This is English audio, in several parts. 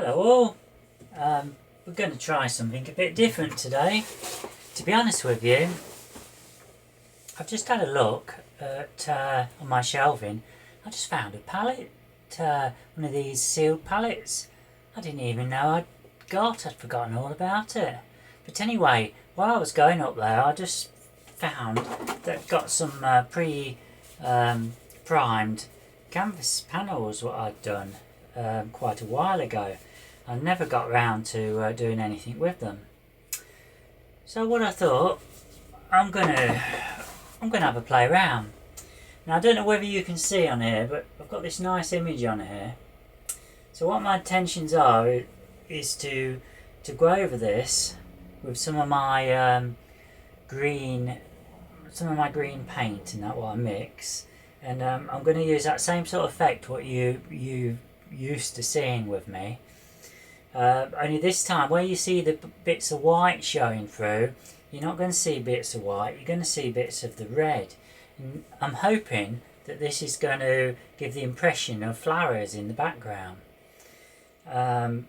Hello all. We're going to try something a bit different today. To be honest with you, I've just had a look at on my shelving. I just found a pallet, one of these sealed pallets. I didn't even know I'd forgotten all about it. But anyway, while I was going up there, I just found that got some primed canvas panels what I'd done quite a while ago. I never got round to doing anything with them. So what I thought, I'm gonna have a play around. Now I don't know whether you can see on here, but I've got this nice image on here. So what my intentions are is to go over this with some of my green paint and that what I mix, and I'm going to use that same sort of effect what you used to seeing with me. Only this time, where you see the bits of white showing through, you're not going to see bits of white, you're going to see bits of the red. And I'm hoping that this is going to give the impression of flowers in the background. But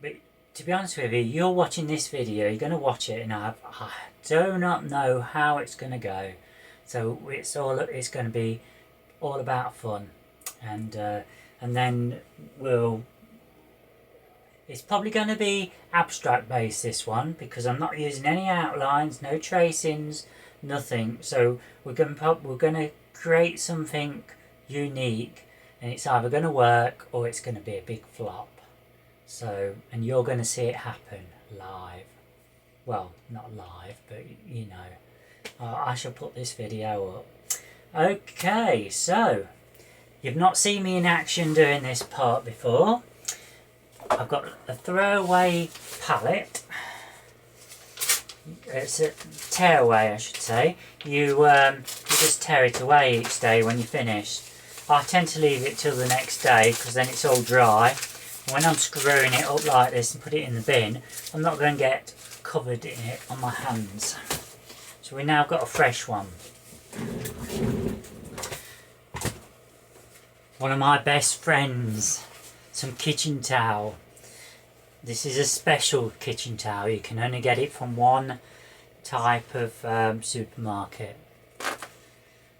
to be honest with you, you're watching this video, you're going to watch it, and I do not know how it's going to go. So it's going to be all about fun, and then it's probably going to be abstract based, this one, because I'm not using any outlines, no tracings, nothing. So we're going to create something unique, and it's either going to work or it's going to be a big flop. So, and you're going to see it happen live. Well, not live, but you know. I shall put this video up. Okay, so you've not seen me in action doing this part before. I've got a throwaway palette. It's a tearaway, I should say. You just tear it away each day when you finish. I tend to leave it till the next day because then it's all dry. When I'm screwing it up like this and put it in the bin, I'm not going to get covered in it on my hands. So we now got a fresh one. One of my best friends, some kitchen towel. This is a special kitchen towel. You can only get it from one type of supermarket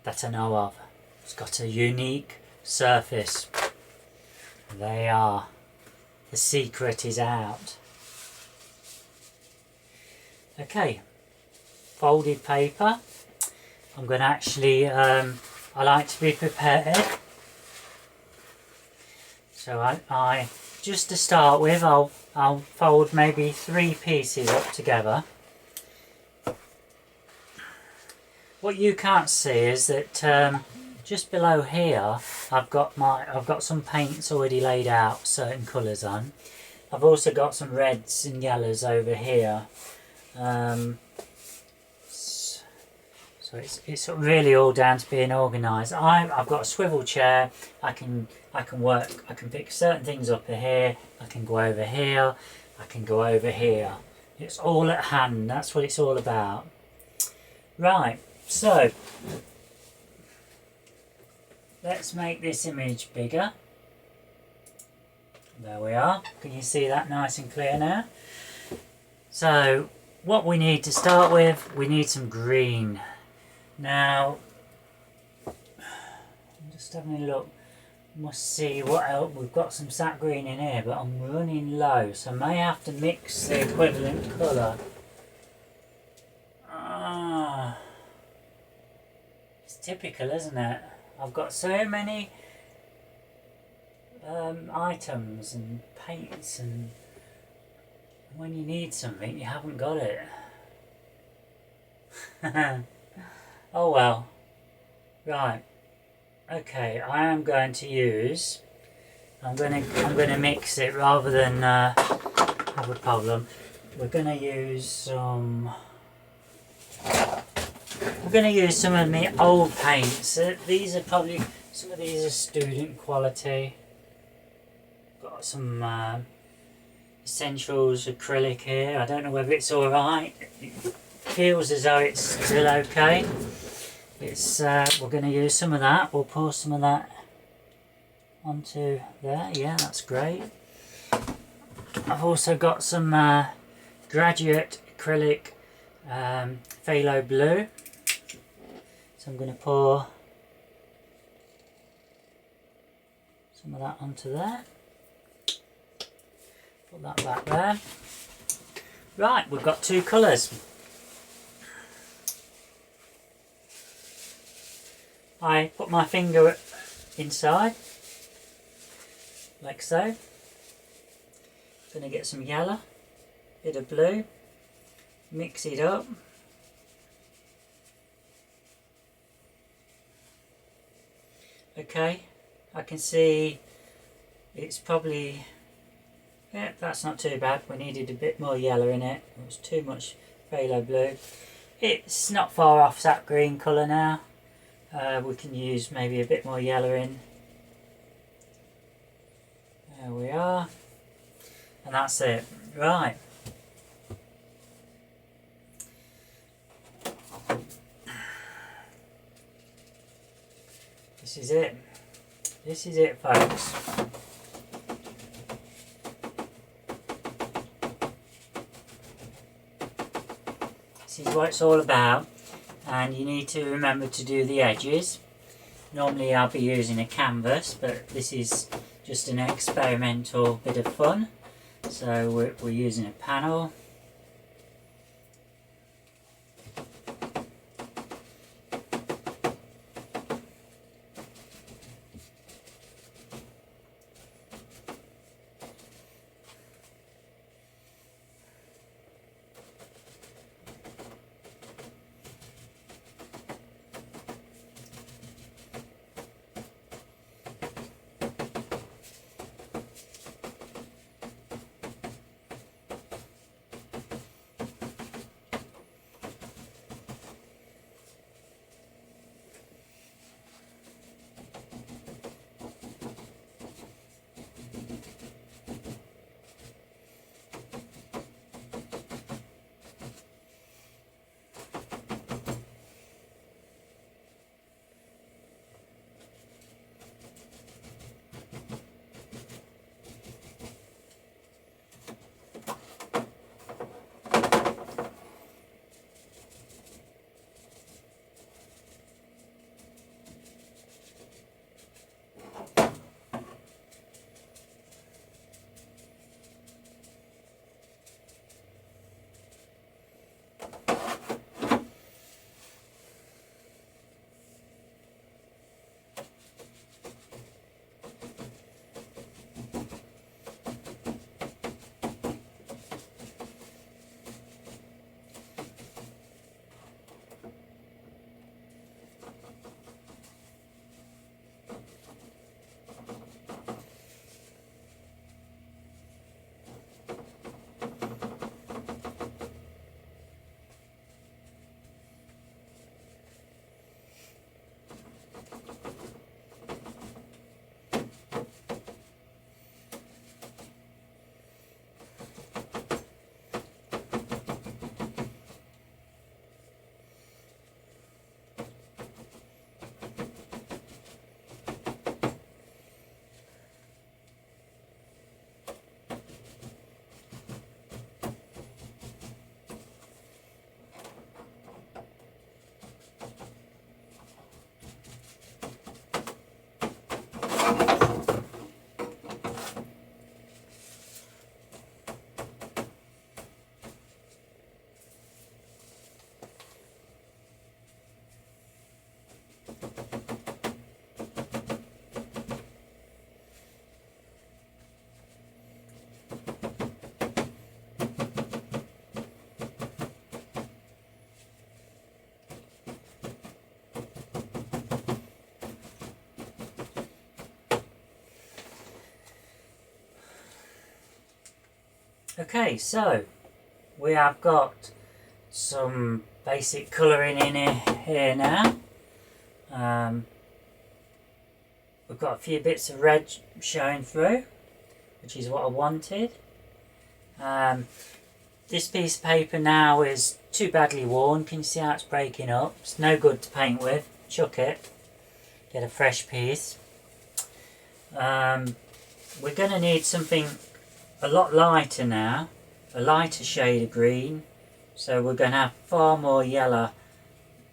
that I know of. It's got a unique surface. They are. The secret is out. Okay, folded paper. I'm going to actually, I like to be prepared. So I just to start with, I'll fold maybe 3 pieces up together. What you can't see is that just below here, I've got some paints already laid out, certain colours on. I've also got some reds and yellows over here. So it's really all down to being organised. I've got a swivel chair. I can work. I can pick certain things up here. I can go over here. I can go over here. It's all at hand. That's what it's all about. Right. So let's make this image bigger. There we are. Can you see that nice and clear now? So what we need to start with, we need some green. Now, I'm just having a look. Must see what else. We've got some sap green in here, but I'm running low, so I may have to mix the equivalent colour. It's typical, isn't it? I've got so many items and paints, and when you need something, you haven't got it. Oh well. Right. Okay, I am going to use. I'm gonna mix it rather than have a problem. We're gonna use some. We're gonna use some of my old paints. These are probably some of these are student quality. Got some Essentials acrylic here. I don't know whether it's all right. It feels as though it's still okay. It's we're going to use some of that. We'll pour some of that onto there. Yeah, that's great. I've also got some graduate acrylic phthalo blue, so I'm going to pour some of that onto there. Put that back there. Right, we've got two colours. I put my finger inside, like so. Gonna get some yellow, bit of blue, mix it up. Okay, I can see it's probably, yeah, that's not too bad. We needed a bit more yellow in it. It was too much phthalo blue. It's not far off sap green colour now. We can use maybe a bit more yellow in. There we are. And that's it. Right. This is it. This is it, folks. This is what it's all about. And you need to remember to do the edges. Normally I'll be using a canvas, but this is just an experimental bit of fun. So we're using a panel. Okay, so we have got some basic colouring in here now. We've got a few bits of red showing through, which is what I wanted. This piece of paper now is too badly worn. Can you see how it's breaking up? It's no good to paint with. Chuck it. Get a fresh piece. we're going to need something a lot lighter now, a lighter shade of green. So we're going to have far more yellow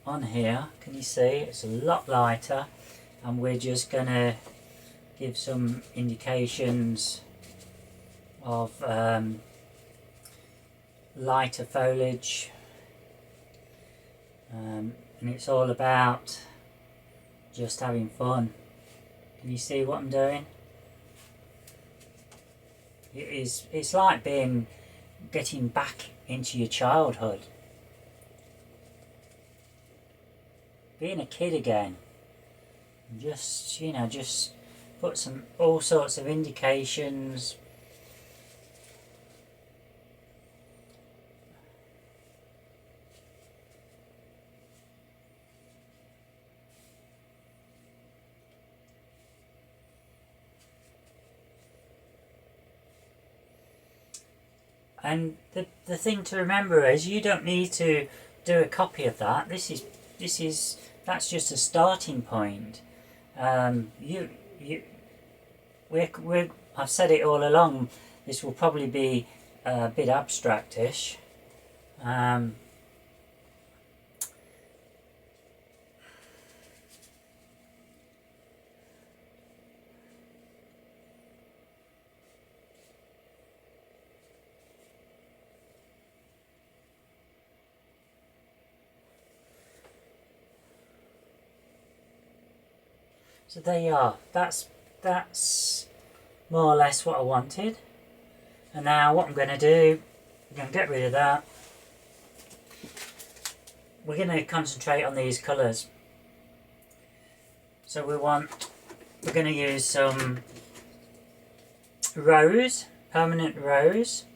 on here. Can you see? It's a lot lighter, and we're just going to give some indications of lighter foliage, and it's all about just having fun. Can you see what I'm doing? It's like getting back into your childhood, being a kid again. Just, you know, just put all sorts of indications. And the thing to remember is you don't need to do a copy of that. That's just a starting point. I've said it all along. This will probably be a bit abstractish. So there you are. That's more or less what I wanted. And now what I'm going to do, I'm going to get rid of that. We're going to concentrate on these colours. So we're going to use some rose, permanent rose.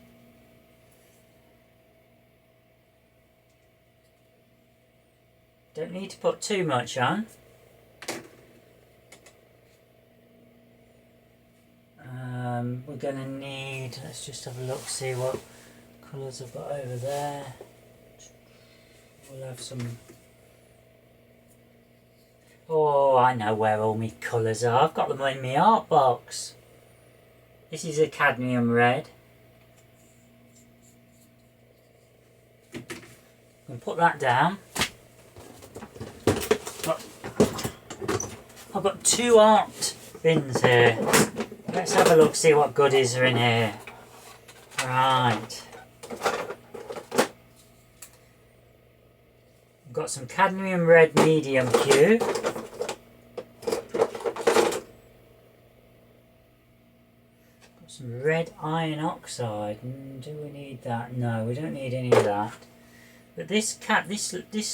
Don't need to put too much on. We're going to need, let's just have a look, see what colours I've got over there. We'll have some, oh, I know where all my colours are. I've got them in my art box. This is a cadmium red. I'm going to put that down. I've got 2 art bins here. Let's have a look, see what goodies are in here. Right. I've got some cadmium red medium hue. Got some red iron oxide. Do we need that? No, we don't need any of that. But this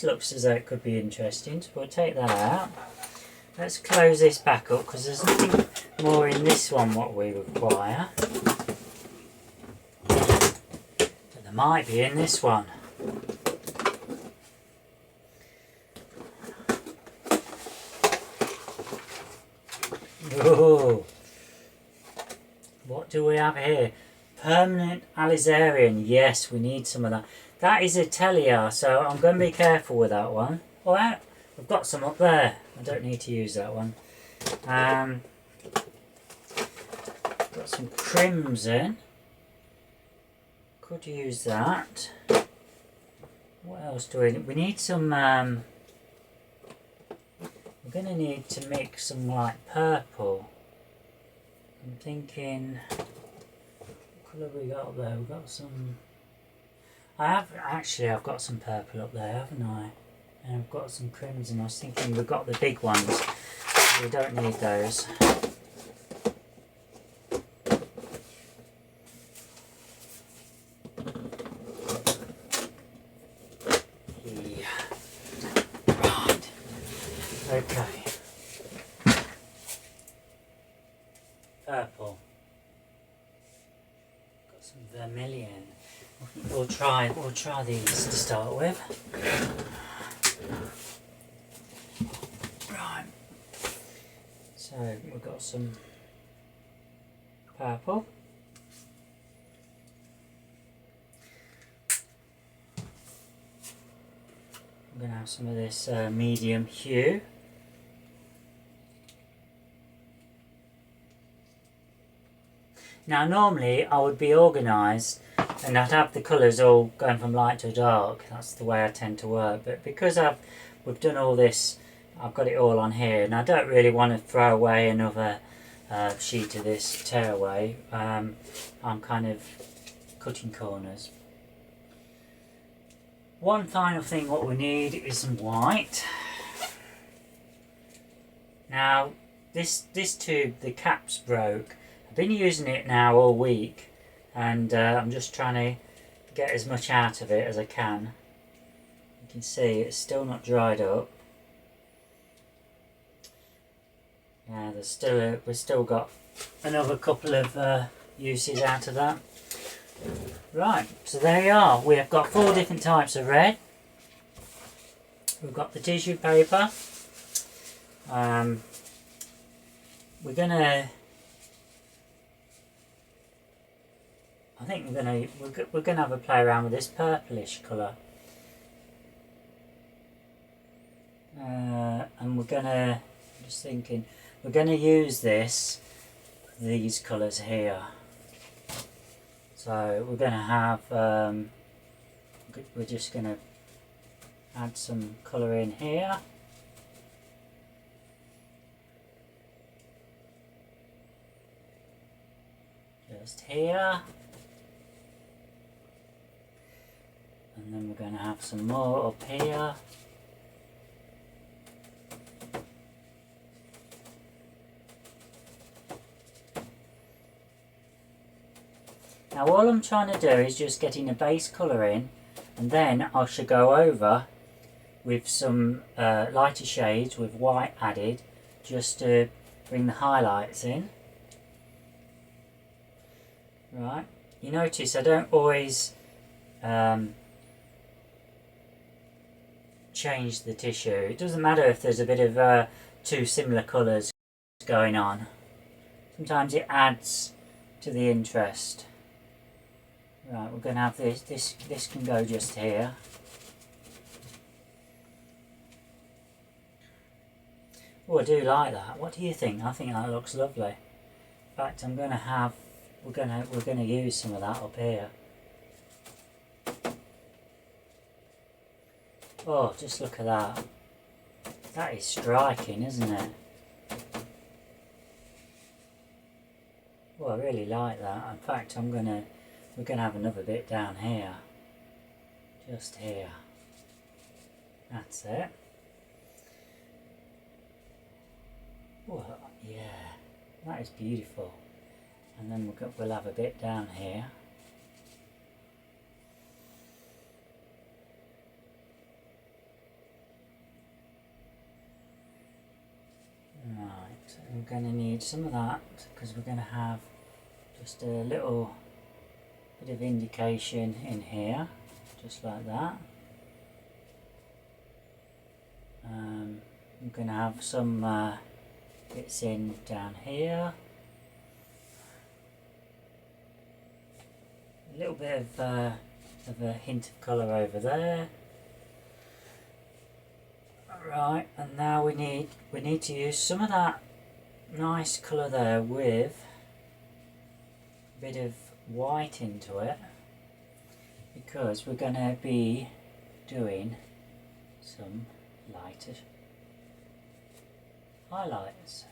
looks as though it could be interesting, so we'll take that out. Let's close this back up because there's nothing more in this one what we require. But there might be in this one. Ooh. What do we have here? Permanent Alizarian. Yes, we need some of that. That is a Telia, so I'm going to be careful with that one. Oh, I've got some up there. I don't need to use that one. Got some crimson. Could use that. What else do we need? We need some, we're going to need to mix some light purple. I'm thinking, what colour have we got up there? We've got some, I've got some purple up there, haven't I? And I've got some crimson. I was thinking we've got the big ones. We don't need those. Yeah. Right. Okay. Purple. Got some vermilion. We'll try these to start with. Right. So we've got some purple. I'm going to have some of this medium hue. Now normally I would be organised and I'd have the colours all going from light to dark. That's the way I tend to work. But because we've done all this, I've got it all on here, and I don't really want to throw away another sheet of this tearaway. I'm kind of cutting corners. One final thing what we need is some white. Now this tube, the cap's broke. I've been using it now all week, and I'm just trying to get as much out of it as I can. You can see it's still not dried up. Yeah, we've still got another couple of uses out of that. Right, so there you are. We have got 4 different types of red. We've got the tissue paper. We're gonna. I think we're gonna have a play around with this purplish colour, and we're gonna. I'm just thinking, we're gonna use these colours here. So we're gonna have. We're just gonna add some colour in here. Just here. And then we're going to have some more up here. Now all I'm trying to do is just getting a base colour in, and then I should go over with some lighter shades with white added, just to bring the highlights in. Right, you notice I don't always change the tissue. It doesn't matter if there's a bit of 2 similar colours going on. Sometimes it adds to the interest. Right, we're going to have this can go just here. Oh, I do like that. What do you think? I think that looks lovely. In fact, we're going to use some of that up here. Oh, just look at that. That is striking, isn't it? Oh, I really like that. In fact, we're gonna have another bit down here. Just here. That's it. Oh, yeah. That is beautiful. And then we'll have a bit down here. Right, I'm going to need some of that because we're going to have just a little bit of indication in here, just like that. I'm going to have some bits in down here. A little bit of a hint of colour over there. Right, and now we need to use some of that nice colour there with a bit of white into it, because we're going to be doing some lighter highlights.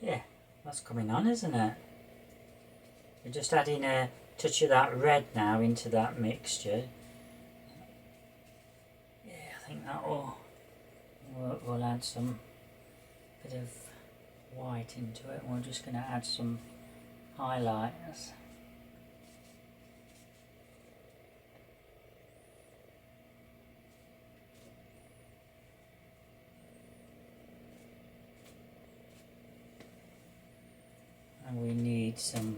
Yeah, that's coming on, isn't it? We're just adding a touch of that red now into that mixture. Yeah, I think that we'll add some bit of white into it. We're just going to add some highlighters. And we need some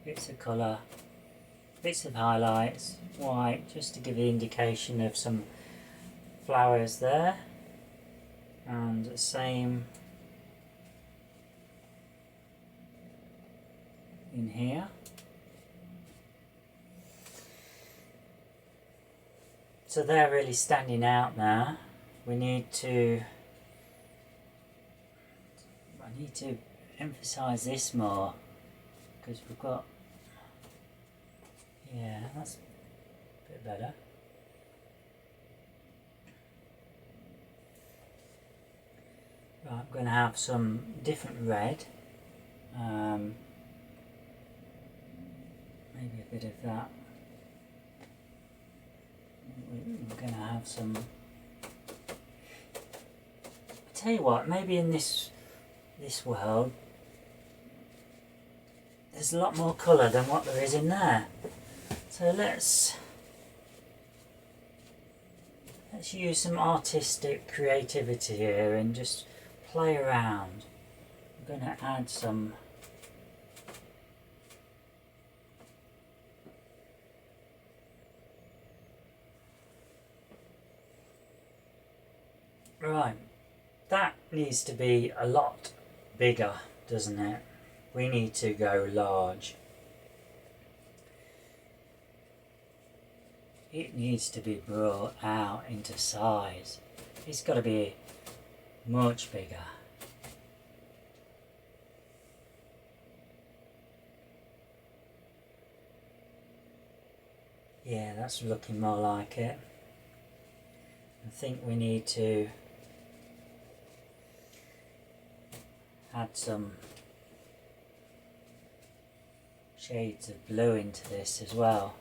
bits of colour, bits of highlights, white, just to give the indication of some flowers there. And the same in here. So they're really standing out now. I need to emphasize this more, because we've got, yeah, that's a bit better. Right, I'm going to have some different red, maybe a bit of that. We're going to have some, I tell you what, maybe in this world there's a lot more colour than what there is in there. So let's use some artistic creativity here and just play around. I'm going to add some right, that needs to be a lot bigger, doesn't it? We need to go large. It needs to be brought out into size. It's got to be much bigger. Yeah, that's looking more like it. I think we need to add some shades of blue into this as well.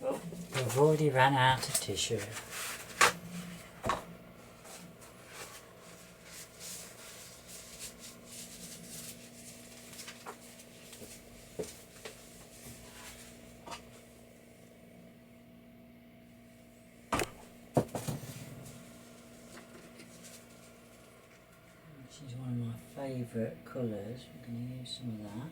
Oh, we've already ran out of tissue. Which is one of my favourite colours. We're going to use some of that.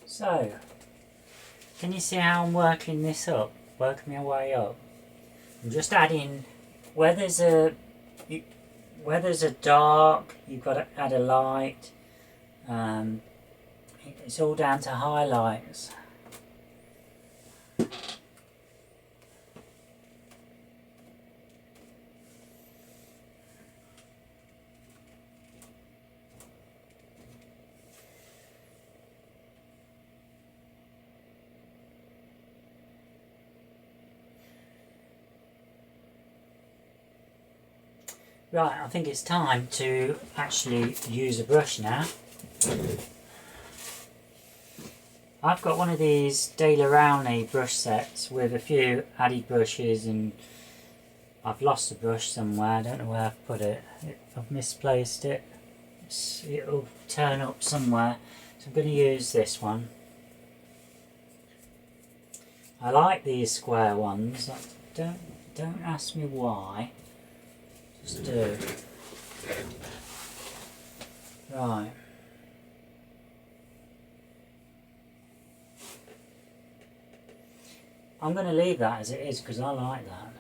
So, can you see how I'm working this up? Working my way up. I'm just adding where there's a dark, you've got to add a light. It's all down to highlights. Right, I think it's time to actually use a brush now. I've got one of these Daler Rowney brush sets with a few added brushes, and I've lost the brush somewhere. I don't know where I've put it. I've misplaced it. It'll turn up somewhere. So I'm going to use this one. I like these square ones. Don't ask me why. Just do. Right. I'm going to leave that as it is because I like that.